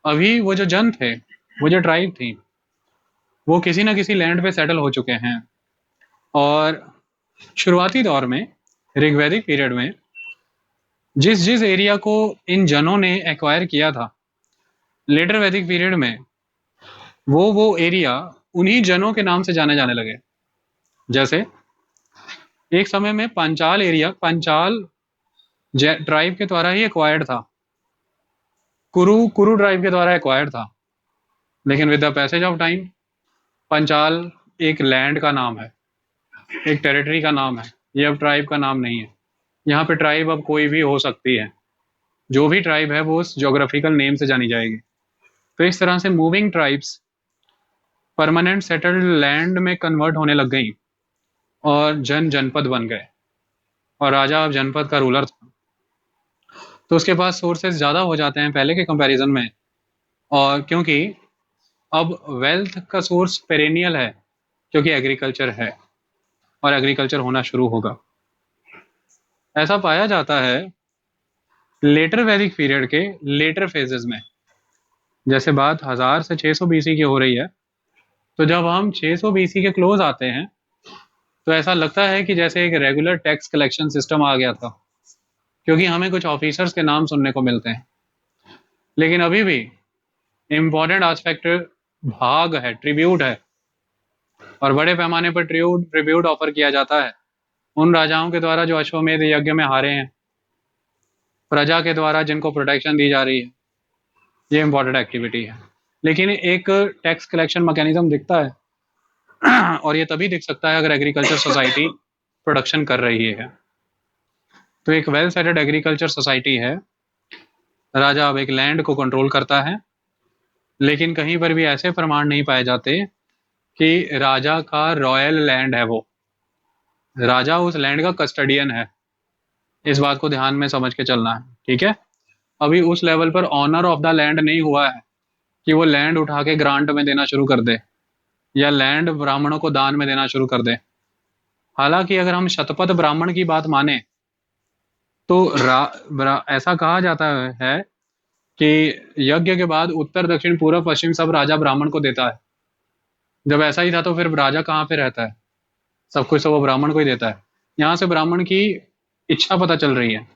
अभी वो जो जन थे, वो जो ट्राइब थी, वो किसी ना किसी लैंड पे सेटल हो चुके हैं। और शुरुआती दौर में, ऋग्वैदिक पीरियड में, जिस जिस एरिया को इन जनों ने एक्वायर किया था, लेटर वैदिक पीरियड में वो एरिया उन्हीं जनों के नाम से जाने जाने लगे। जैसे एक समय में पांचाल एरिया पांचाल ट्राइब के द्वारा ही एक्वायर्ड था, कुरु ट्राइब के द्वारा एक्वायर्ड था, लेकिन with the passage of time Panchal एक लैंड का नाम है, एक टेरिटरी का नाम है, ये अब ट्राइब का नाम नहीं है। यहाँ पे ट्राइब अब कोई भी हो सकती है, जो भी ट्राइब है वो उस जोग्राफिकल नेम से जानी जाएगी। तो इस तरह से moving tribes permanent settled land में कन्वर्ट होने लग गई, और जनपद बन गए, और राजा अब जनपद का रूलर था। तो उसके पास सोर्सेज ज़्यादा हो जाते हैं पहले के कंपैरिजन में, और क्योंकि अब वेल्थ का सोर्स पेरेनियल है, क्योंकि एग्रीकल्चर है, और एग्रीकल्चर होना शुरू होगा। ऐसा पाया जाता है लेटर वैदिक पीरियड के लेटर फेजेस में, जैसे बात 1000 से 600 बीसी की हो रही है, तो जब हम 600 बीसी के क्लोज आते हैं तो ऐसा लगता है कि जैसे एक रेगुलर टैक्स कलेक्शन सिस्टम आ गया था, क्योंकि हमें कुछ ऑफिसर्स के नाम सुनने को मिलते हैं। लेकिन अभी भी इम्पोर्टेंट एस्पेक्ट भाग है, ट्रिब्यूट है, और बड़े पैमाने पर ट्रिब्यूट ऑफर किया जाता है उन राजाओं के द्वारा जो अश्वमेध यज्ञ में हारे हैं, प्रजा के द्वारा जिनको प्रोटेक्शन दी जा रही है। ये इम्पोर्टेंट एक्टिविटी है। लेकिन एक टैक्स कलेक्शन मैकेनिज्म दिखता है और ये तभी दिख सकता है अगर एग्रीकल्चर सोसाइटी प्रोडक्शन कर रही है। तो एक वेल सेटेड एग्रीकल्चर सोसाइटी है, राजा अब एक लैंड को कंट्रोल करता है, लेकिन कहीं पर भी ऐसे प्रमाण नहीं पाए जाते कि राजा का रॉयल लैंड है वो। राजा उस लैंड का कस्टडियन है, इस बात को ध्यान में समझ के चलना है, ठीक है। अभी उस लेवल पर ऑनर ऑफ द लैंड नहीं हुआ है कि वो लैंड उठा के ग्रांट में देना शुरू कर दे या लैंड ब्राह्मणों को दान में देना शुरू कर दे। हालांकि अगर हम शतपथ ब्राह्मण की बात माने तो ऐसा कहा जाता है कि यज्ञ के बाद उत्तर दक्षिण पूर्व पश्चिम सब राजा ब्राह्मण को देता है। जब ऐसा ही था तो फिर राजा कहाँ पे रहता है? सब कुछ तो वो ब्राह्मण को ही देता है। यहाँ से ब्राह्मण की इच्छा पता चल रही है,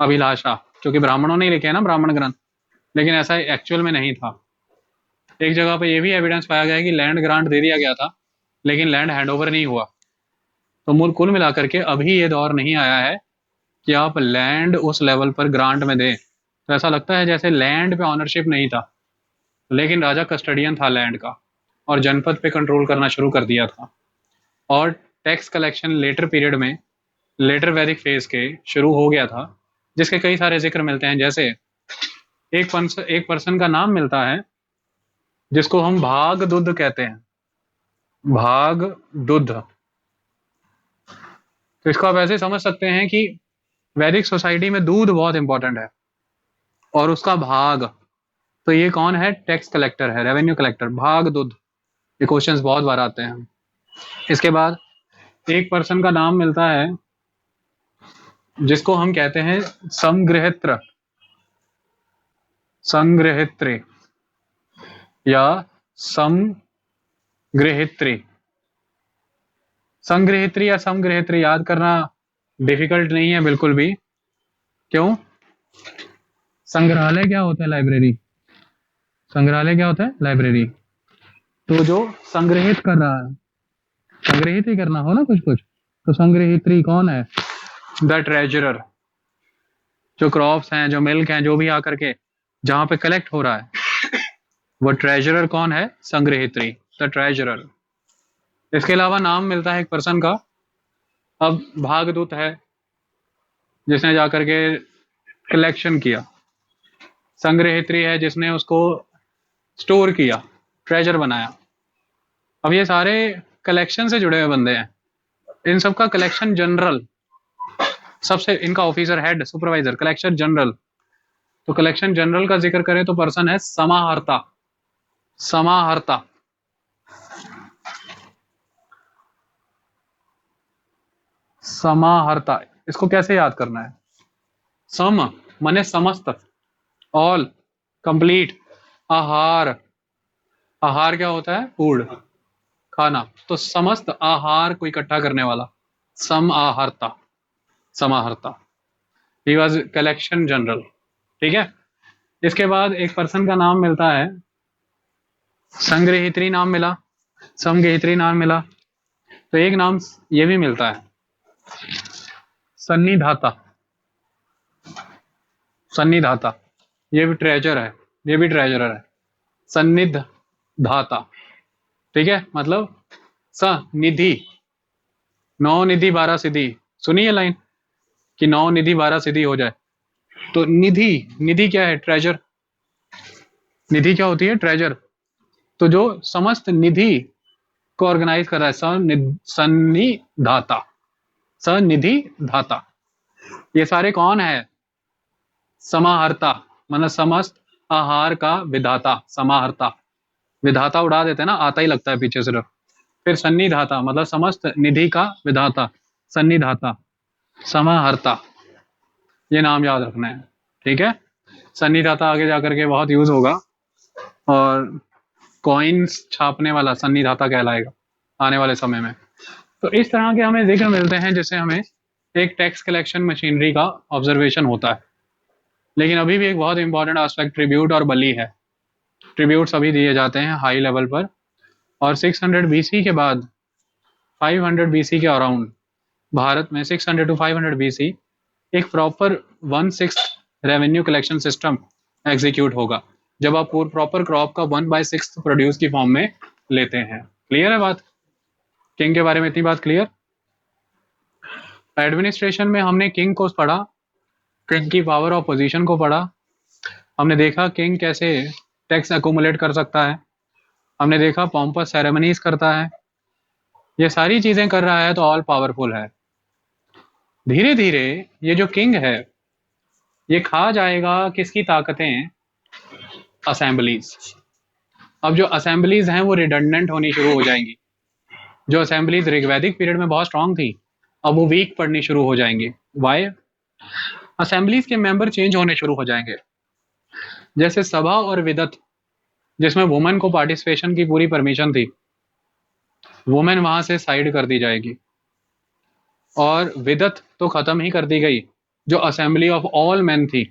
अभिलाषा, क्योंकि ब्राह्मणों ने ही लिखे है ना ब्राह्मण ग्रंथ, लेकिन ऐसा एक्चुअल में नहीं था। एक जगह पे ये भी एविडेंस पाया गया है कि लैंड ग्रांट दे दिया गया था लेकिन लैंड हैंडओवर नहीं हुआ। तो मूल कुल मिलाकर के अभी ये दौर नहीं आया है कि आप लैंड उस लेवल पर ग्रांट में दें। तो ऐसा लगता है जैसे लैंड पे ऑनरशिप नहीं था, लेकिन राजा कस्टडियन था लैंड का और जनपद पे कंट्रोल करना शुरू कर दिया था। और टैक्स कलेक्शन लेटर पीरियड में, लेटर वैदिक फेज के शुरू हो गया था, जिसके कई सारे जिक्र मिलते हैं। जैसे एक पर्सन का नाम मिलता है जिसको हम भाग दुध कहते हैं, भाग दुध। तो इसको आप ऐसे समझ सकते हैं कि वैदिक सोसाइटी में दूध बहुत इंपॉर्टेंट है और उसका भाग, तो ये कौन है? टैक्स कलेक्टर है, रेवेन्यू कलेक्टर, भाग दुध। ये क्वेश्चंस बहुत बार आते हैं। इसके बाद एक पर्सन का नाम मिलता है जिसको हम कहते हैं संग्रहित्र, संग्रहित्री या समग्रहित्री। संग्रहित्री या समग्रहित्री याद करना डिफिकल्ट नहीं है बिल्कुल भी। क्यों? संग्रहालय क्या होता है? लाइब्रेरी। संग्रहालय क्या होता है? लाइब्रेरी। तो जो संग्रहित कर रहा है, संग्रहित ही करना हो ना कुछ कुछ, तो संग्रहित्री कौन है? The treasurer. जो क्रॉप्स हैं, जो मिल्क हैं, जो भी आकर के जहां पे कलेक्ट हो रहा है, वो ट्रेजरर कौन है? संग्रहित्री, द ट्रेजरर। इसके अलावा नाम मिलता है एक पर्सन का, अब भागदूत है जिसने जाकर के कलेक्शन किया, संग्रहित्री है जिसने उसको स्टोर किया, ट्रेजर बनाया। अब ये सारे कलेक्शन से जुड़े हुए बंदे हैं। इन सबका कलेक्शन जनरल, सबसे इनका officer, head, supervisor, collection general. तो कलेक्शन जनरल का जिक्र करें तो पर्सन है समाहर्ता, समाहर्ता। समाहर्ता, इसको कैसे याद करना है? सम माने समस्त, ऑल, कंप्लीट, आहार, आहार क्या होता है? फूड, खाना। तो समस्त आहार को इकट्ठा करने वाला, समाहर्ता, समाहर्ता। ही वॉज कलेक्शन जनरल, ठीक है। इसके बाद एक पर्सन का नाम मिलता है, संग्रहित्री नाम मिला, समग्रहित्री नाम मिला, तो एक नाम ये भी मिलता है, सन्निधाता, सन्निधाता। ये भी ट्रेजर है, ये भी ट्रेजरर है, सन्निध धाता, ठीक है। मतलब सनिधि, 9 निधि 12 सिद्धि। सुनिए लाइन कि 9 निधि 12 सिद्धि हो जाए। तो निधि, निधि क्या है? ट्रेजर। निधि क्या होती है? ट्रेजर। तो जो समस्त निधि को ऑर्गेनाइज कर रहा है, सन्निधाता, सनिधि धाता। ये सारे कौन है? समाहर्ता, मतलब समस्त आहार का विधाता, समाहर्ता। विधाता उड़ा देते हैं ना, आता ही लगता है पीछे सिर्फ। फिर सन्निधाता मतलब समस्त निधि का विधाता, सन्निधाता, समाहर्ता। ये नाम याद रखना है, ठीक है। सन्निधाता आगे जाकर के बहुत यूज होगा और कॉइन्स छापने वाला सन्निधाता कहलाएगा आने वाले समय में। तो इस तरह के हमें जिक्र मिलते हैं जिससे हमें एक टैक्स कलेक्शन मशीनरी का ऑब्जर्वेशन होता है। लेकिन अभी भी एक बहुत इंपॉर्टेंट एस्पेक्ट ट्रिब्यूट और बली है। ट्रिब्यूट अभी दिए जाते हैं हाई लेवल पर, और 600 बीसी के बाद 500 बीसी के अराउंड भारत में 600 टू 500 बीसी एक proper 1/6 revenue collection system execute होगा, जब आप प्रॉपर क्रॉप का 1/6 प्रोड्यूस की फॉर्म में लेते हैं। क्लियर है बात? किंग के बारे में इतनी बात क्लियर। एडमिनिस्ट्रेशन में हमने किंग को पढ़ा, किंग की पावर ऑफ पोजीशन को पढ़ा, हमने देखा किंग कैसे टैक्स अकोमुलेट कर सकता है, हमने देखा पॉम्पस सेरेमनीज करता है, ये सारी चीजें कर रहा है तो ऑल पावरफुल है। धीरे धीरे ये जो किंग है ये खा जाएगा किसकी ताकतें? असेंबलीज। अब जो असेंबलीज हैं वो रिडंडेंट होनी शुरू हो जाएंगी। जो असेंबलीज ऋग्वैदिक पीरियड में बहुत स्ट्रांग थी अब वो वीक पड़नी शुरू हो जाएंगी। वाई? असेंबलीज के मेंबर चेंज होने शुरू हो जाएंगे। जैसे सभा और विदत जिसमें वुमेन को पार्टिसिपेशन की पूरी परमिशन थी, वुमेन वहां से साइड कर दी जाएगी और विदत तो खत्म ही कर दी गई। जो असेंबली ऑफ ऑल मेन थी,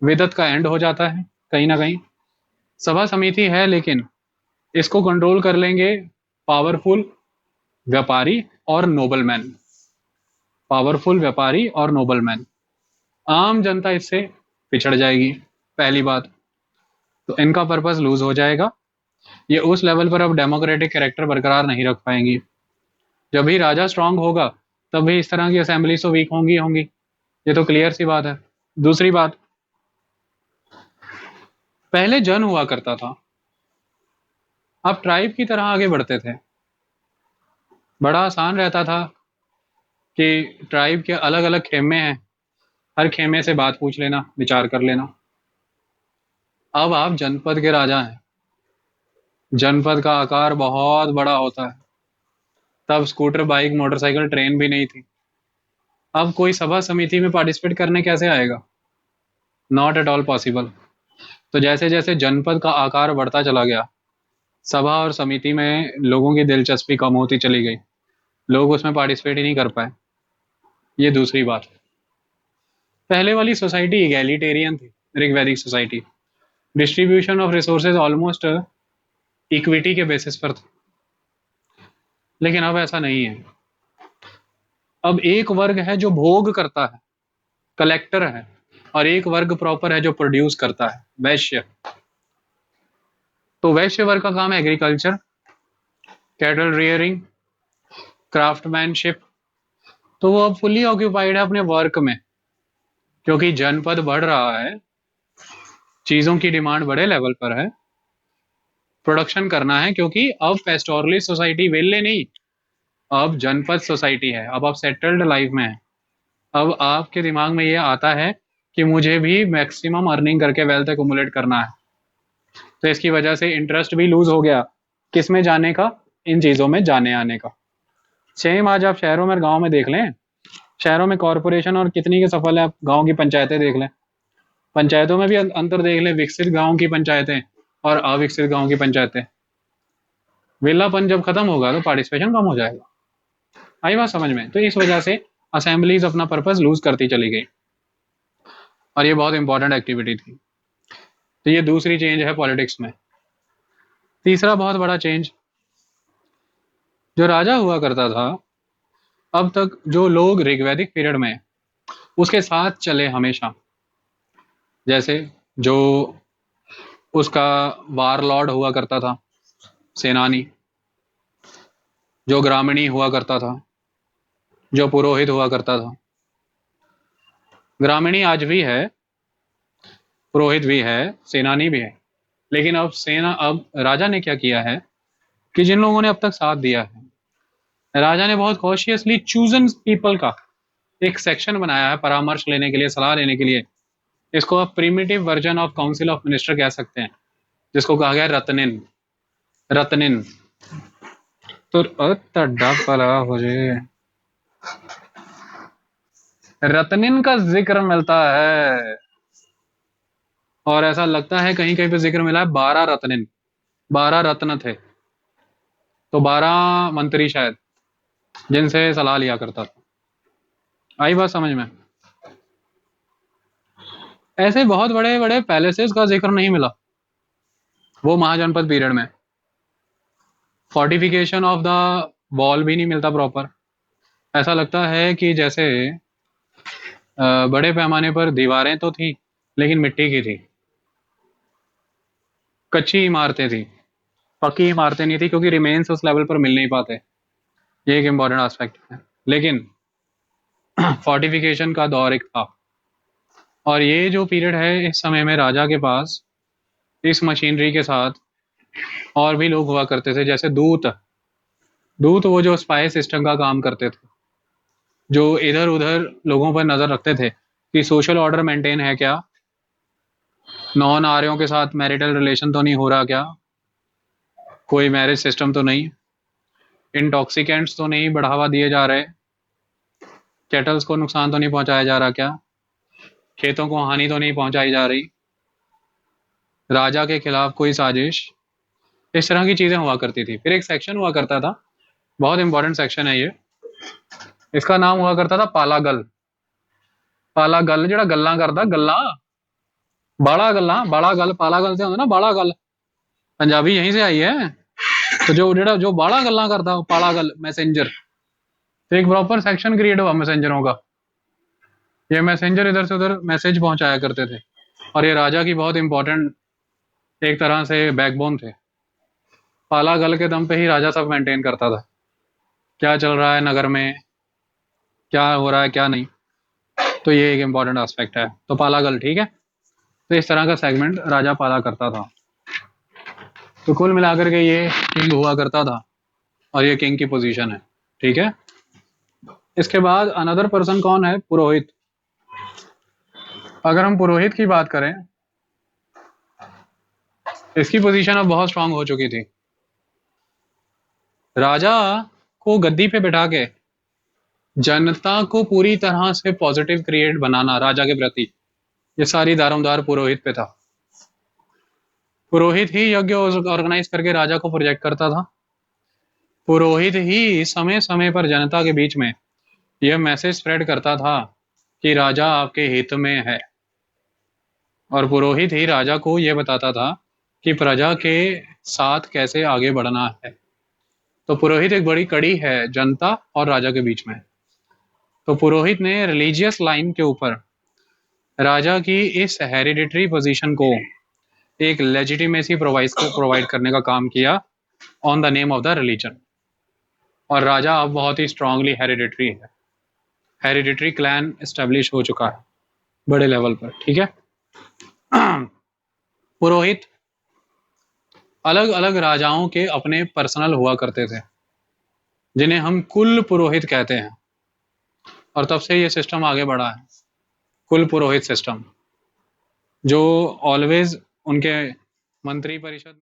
विदत का एंड हो जाता है कहीं ना कहीं। सभा समिति है लेकिन इसको कंट्रोल कर लेंगे पावरफुल व्यापारी और नोबलमैन। पावरफुल व्यापारी और नोबलमैन। आम जनता इससे पिछड़ जाएगी, पहली बात तो इनका पर्पस लूज हो जाएगा। ये उस लेवल पर अब डेमोक्रेटिक कैरेक्टर बरकरार नहीं रख पाएंगी। जब भी राजा स्ट्रांग होगा तब भी इस तरह की असेंबली तो वीक होंगी होंगी, ये तो क्लियर सी बात है। दूसरी बात, पहले जन हुआ करता था, अब ट्राइब की तरह आगे बढ़ते थे। बड़ा आसान रहता था कि ट्राइब के अलग अलग खेमे हैं, हर खेमे से बात पूछ लेना, विचार कर लेना। अब आप जनपद के राजा हैं, जनपद का आकार बहुत बड़ा होता है। तब स्कूटर, बाइक, मोटरसाइकिल, ट्रेन भी नहीं थी। अब कोई सभा समिति में पार्टिसिपेट करने कैसे आएगा? Not at all possible. तो जैसे जैसे जनपद का आकार बढ़ता चला गया, सभा और समिति में लोगों की दिलचस्पी कम होती चली गई, लोग उसमें पार्टिसिपेट ही नहीं कर पाए। ये दूसरी बात। पहले वाली सोसाइटी इगैलिटेरियन थी, ऋग्वैदिक society. Distribution of resources almost equity के बेसिस पर था। लेकिन अब ऐसा नहीं है। अब एक वर्ग है जो भोग करता है, कलेक्टर है, और एक वर्ग प्रॉपर है जो प्रोड्यूस करता है, वैश्य। तो वैश्य वर्ग का काम है एग्रीकल्चर, कैटल रियरिंग, क्राफ्टमैनशिप। तो वो अब फुली ऑक्यूपाइड है अपने वर्क में, क्योंकि जनपद बढ़ रहा है, चीजों की डिमांड बड़े लेवल पर है, प्रोडक्शन करना है। क्योंकि अब पेस्टोरलिस्ट सोसाइटी वेले नहीं, अब जनपद सोसाइटी है, अब आप सेटल्ड लाइफ में है। अब आपके दिमाग में ये आता है कि मुझे भी मैक्सिमम अर्निंग करके वेल्थ एकुमुलेट करना है। तो इसकी वजह से इंटरेस्ट भी लूज हो गया किस में जाने का? इन चीजों में जाने आने का। सेम आज आप शहरों में, गांव में देख लें, शहरों में कॉरपोरेशन और कितनी के सफल है, आप गांव की पंचायतें देख लें, पंचायतों में भी अंतर देख लें, विकसित गांव की पंचायतें और अविकसित गांव की पंचायतें। वेलापन जब खत्म होगा तो पार्टिसिपेशन कम हो जाएगा। आई बात समझ में? तो इस वजह से असेंबलीज अपना पर्पस लूज करती चली गई और ये बहुत इंपॉर्टेंट एक्टिविटी थी। तो ये दूसरी चेंज है पॉलिटिक्स में। तीसरा बहुत बड़ा चेंज, जो राजा हुआ करता था, अब तक जो लोग ऋग्वैदिक पीरियड में उसके साथ चले हमेशा, जैसे जो उसका वारलॉर्ड हुआ करता था, सेनानी, जो ग्रामीणी हुआ करता था, जो पुरोहित हुआ करता था। ग्रामीणी आज भी है, पुरोहित भी है, सेनानी भी है। लेकिन अब राजा ने क्या किया है कि जिन लोगों ने अब तक साथ दिया है, राजा ने बहुत कॉशियसली चूजन पीपल का एक सेक्शन बनाया है परामर्श लेने के लिए, सलाह लेने के लिए। इसको आप primitive version of council of minister कह सकते हैं, जिसको कहा गया रत्निन। रत्निन तो पला हो जाए, रत्निन का जिक्र मिलता है और ऐसा लगता है कहीं कहीं पे जिक्र मिला है 12 रत्निन, 12 रत्न थे, तो 12 मंत्री शायद जिनसे सलाह लिया करता था। आई बात समझ में? ऐसे बहुत बड़े बड़े पैलेसेस का जिक्र नहीं मिला वो महाजनपद पीरियड में। फोर्टिफिकेशन ऑफ द वॉल भी नहीं मिलता प्रॉपर। ऐसा लगता है कि जैसे बड़े पैमाने पर दीवारें तो थी लेकिन मिट्टी की थी, कच्ची इमारतें थी, पक्की इमारतें नहीं थी, क्योंकि रिमेन्स उस लेवल पर मिल नहीं पाते। ये एक इम्पॉर्टेंट एस्पेक्ट है। लेकिन फोर्टिफिकेशन का दौर एक था, और ये जो पीरियड है इस समय में राजा के पास इस मशीनरी के साथ और भी लोग हुआ करते थे, जैसे दूत। दूत वो जो स्पाई सिस्टम का काम करते थे, जो इधर उधर लोगों पर नजर रखते थे कि सोशल ऑर्डर मेंटेन है क्या, नॉन आर्यों के साथ मैरिटल रिलेशन तो नहीं हो रहा क्या, कोई मैरिज सिस्टम तो नहीं, इंटॉक्सिकेंट्स तो नहीं बढ़ावा दिए जा रहे, कैटल्स को नुकसान तो नहीं पहुंचाया जा रहा क्या, खेतों को हानि तो नहीं पहुंचाई जा रही, राजा के खिलाफ कोई साजिश, इस तरह की चीजें हुआ करती थी। फिर एक सेक्शन हुआ करता था, बहुत इंपॉर्टेंट सेक्शन है ये, इसका नाम हुआ करता था पालागल। पालागल ਜਿਹੜਾ ਗੱਲਾਂ करता, गल्ला बाड़ा गल्ला, बाड़ा गल, पालागल से होता ना बाड़ा गल, पंजाबी यहीं से आई है। तो जो बाड़ा गल्ला करता वो पालागल मैसेंजर। तो एक प्रॉपर सेक्शन क्रिएट हुआ मैसेंजरों का, ये मैसेंजर इधर से उधर मैसेज पहुंचाया करते थे, और ये राजा की बहुत इंपॉर्टेंट एक तरह से बैकबोन थे। पालागल के दम पे ही राजा सब मेंटेन करता था, क्या चल रहा है नगर में, क्या हो रहा है क्या नहीं। तो ये एक इम्पॉर्टेंट एस्पेक्ट है। तो पालागल, ठीक है। तो इस तरह का सेगमेंट राजा पाला करता था। तो कुल मिलाकर के ये किंग हुआ करता था, और ये किंग की पोजीशन है, ठीक है। इसके बाद अनदर पर्सन कौन है, पुरोहित। अगर हम पुरोहित की बात करें, इसकी पोजीशन अब बहुत स्ट्रांग हो चुकी थी। राजा को गद्दी पे बिठा के जनता को पूरी तरह से पॉजिटिव क्रिएट बनाना राजा के प्रति, ये सारी दारोमदार पुरोहित पे था। पुरोहित ही यज्ञ ऑर्गेनाइज करके राजा को प्रोजेक्ट करता था। पुरोहित ही समय समय पर जनता के बीच में यह मैसेज स्प्रेड करता था कि राजा आपके हित में है, और पुरोहित ही राजा को यह बताता था कि प्रजा के साथ कैसे आगे बढ़ना है। तो पुरोहित एक बड़ी कड़ी है जनता और राजा के बीच में। तो पुरोहित ने रिलीजियस लाइन के ऊपर राजा की इस हेरिडिटरी पोजीशन को एक लेजिटिमेसी प्रोवाइड करने का काम किया on the name of the religion. और राजा अब बहुत ही स्ट्रांगली हेरिडिटरी है, हेरिडिटरी क्लैन एस्टेब्लिश हो चुका है बड़े लेवल पर, ठीक है। पुरोहित अलग अलग राजाओं के अपने पर्सनल हुआ करते थे, जिन्हें हम कुल पुरोहित कहते हैं, और तब से ये सिस्टम आगे बढ़ा है, कुल पुरोहित सिस्टम, जो ऑलवेज उनके मंत्री परिषद